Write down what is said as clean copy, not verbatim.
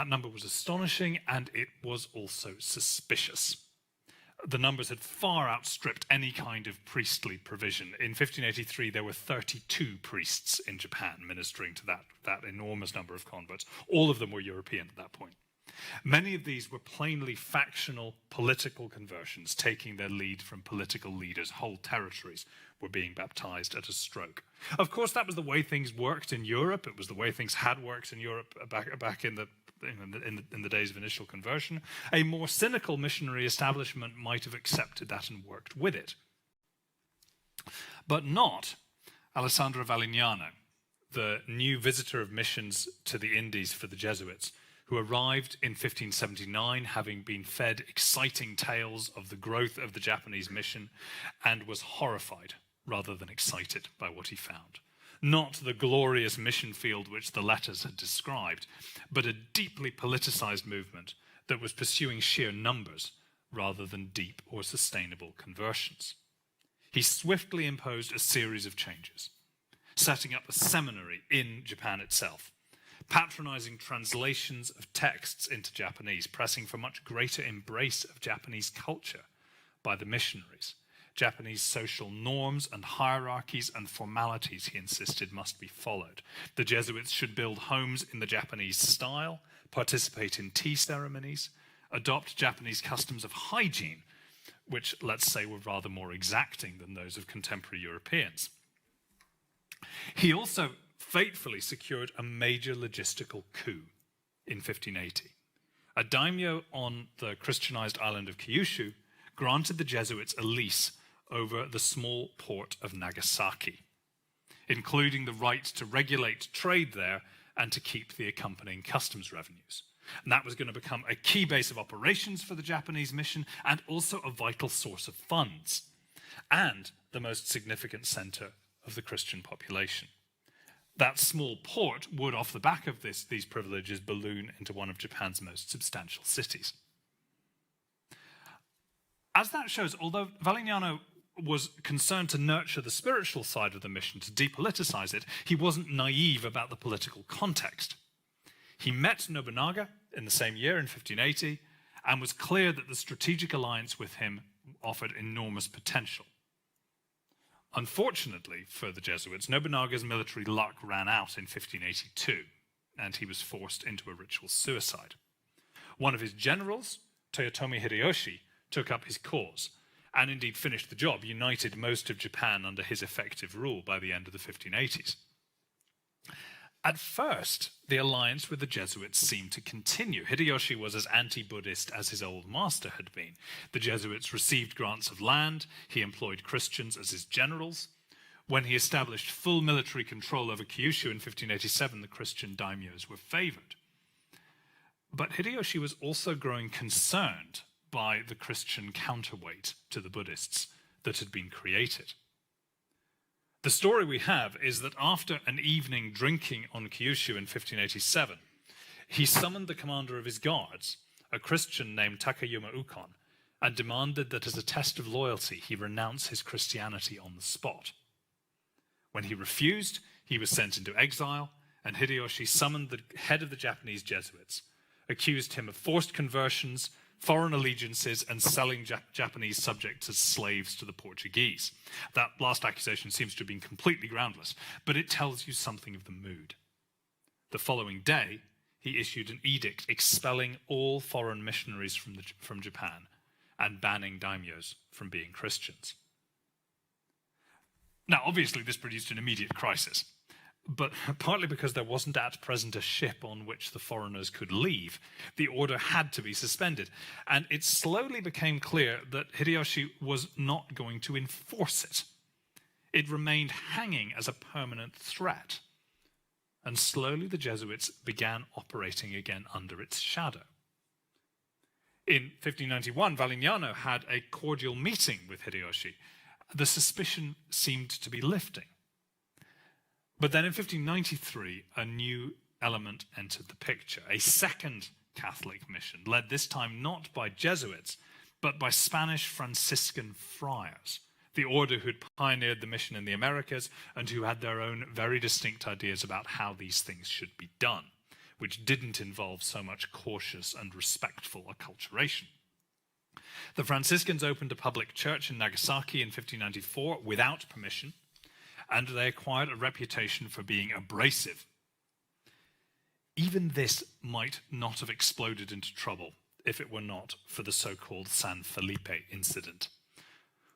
That number was astonishing, and it was also suspicious. The numbers had far outstripped any kind of priestly provision. In 1583, there were 32 priests in Japan ministering to that enormous number of converts. All of them were European at that point. Many of these were plainly factional political conversions, taking their lead from political leaders. Whole territories were being baptized at a stroke. Of course, that was the way things worked in Europe. It was the way things had worked in Europe back in the days of initial conversion. A more cynical missionary establishment might have accepted that and worked with it. But not Alessandro Valignano, the new visitor of missions to the Indies for the Jesuits, who arrived in 1579 having been fed exciting tales of the growth of the Japanese mission and was horrified rather than excited by what he found. Not the glorious mission field which the letters had described, but a deeply politicized movement that was pursuing sheer numbers rather than deep or sustainable conversions. He swiftly imposed a series of changes, setting up a seminary in Japan itself, patronizing translations of texts into Japanese, pressing for much greater embrace of Japanese culture by the missionaries. Japanese social norms and hierarchies and formalities, he insisted, must be followed. The Jesuits should build homes in the Japanese style, participate in tea ceremonies, adopt Japanese customs of hygiene, which, let's say, were rather more exacting than those of contemporary Europeans. He also fatefully secured a major logistical coup in 1580. A daimyo on the Christianized island of Kyushu granted the Jesuits a lease over the small port of Nagasaki, including the right to regulate trade there and to keep the accompanying customs revenues. And that was going to become a key base of operations for the Japanese mission and also a vital source of funds and the most significant center of the Christian population. That small port would, off the back of these privileges, balloon into one of Japan's most substantial cities. As that shows, although Valignano was concerned to nurture the spiritual side of the mission, to depoliticize it, he wasn't naive about the political context. He met Nobunaga in the same year, in 1580, and was clear that the strategic alliance with him offered enormous potential. Unfortunately for the Jesuits, Nobunaga's military luck ran out in 1582, and he was forced into a ritual suicide. One of his generals, Toyotomi Hideyoshi, took up his cause, and indeed finished the job, united most of Japan under his effective rule by the end of the 1580s. At first, the alliance with the Jesuits seemed to continue. Hideyoshi was as anti-Buddhist as his old master had been. The Jesuits received grants of land. He employed Christians as his generals. When he established full military control over Kyushu in 1587, the Christian daimyos were favored. But Hideyoshi was also growing concerned by the Christian counterweight to the Buddhists that had been created. The story we have is that after an evening drinking on Kyushu in 1587, he summoned the commander of his guards, a Christian named Takayuma Ukon, and demanded that as a test of loyalty, he renounce his Christianity on the spot. When he refused, he was sent into exile, and Hideyoshi summoned the head of the Japanese Jesuits, accused him of forced conversions, foreign allegiances, and selling Japanese subjects as slaves to the Portuguese. That last accusation seems to have been completely groundless, but it tells you something of the mood. The following day, he issued an edict expelling all foreign missionaries from Japan and banning daimyos from being Christians. Now, obviously, this produced an immediate crisis, but partly because there wasn't at present a ship on which the foreigners could leave, the order had to be suspended. And it slowly became clear that Hideyoshi was not going to enforce it. It remained hanging as a permanent threat. And slowly the Jesuits began operating again under its shadow. In 1591, Valignano had a cordial meeting with Hideyoshi. The suspicion seemed to be lifting. But then in 1593, a new element entered the picture. A second Catholic mission, led this time not by Jesuits, but by Spanish Franciscan friars, the order who had pioneered the mission in the Americas and who had their own very distinct ideas about how these things should be done. which didn't involve so much cautious and respectful acculturation. The Franciscans opened a public church in Nagasaki in 1594 without permission, and they acquired a reputation for being abrasive. Even this might not have exploded into trouble if it were not for the so-called San Felipe incident.